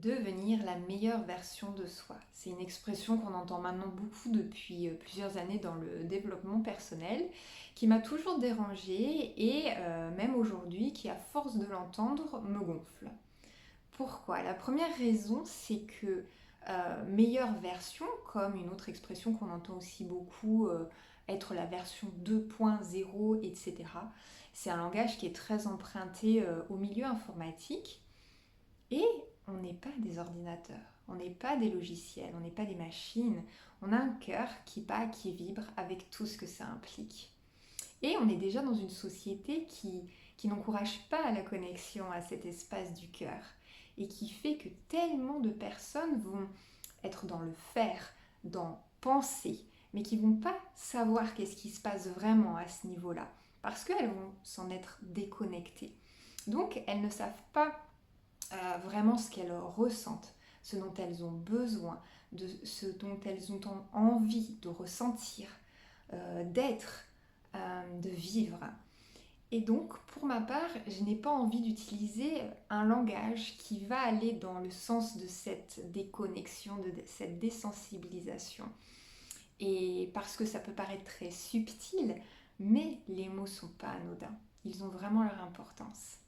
Devenir la meilleure version de soi. C'est une expression qu'on entend maintenant beaucoup depuis plusieurs années dans le développement personnel, qui m'a toujours dérangée et même aujourd'hui, qui à force de l'entendre, me gonfle. Pourquoi? La première raison, c'est que meilleure version, comme une autre expression qu'on entend aussi beaucoup, être la version 2.0, etc. C'est un langage qui est très emprunté au milieu informatique et on n'est pas des ordinateurs, on n'est pas des logiciels, on n'est pas des machines. On a un cœur qui bat, qui vibre avec tout ce que ça implique. Et on est déjà dans une société qui n'encourage pas la connexion à cet espace du cœur et qui fait que tellement de personnes vont être dans le faire, dans penser, mais qui vont pas savoir qu'est-ce qui se passe vraiment à ce niveau-là, parce qu'elles vont s'en être déconnectées. Donc elles ne savent pas vraiment ce qu'elles ressentent, ce dont elles ont besoin, de ce dont elles ont envie de ressentir, d'être, de vivre. Et donc, pour ma part, je n'ai pas envie d'utiliser un langage qui va aller dans le sens de cette déconnexion, de cette désensibilisation. Et parce que ça peut paraître très subtil, mais les mots ne sont pas anodins. Ils ont vraiment leur importance.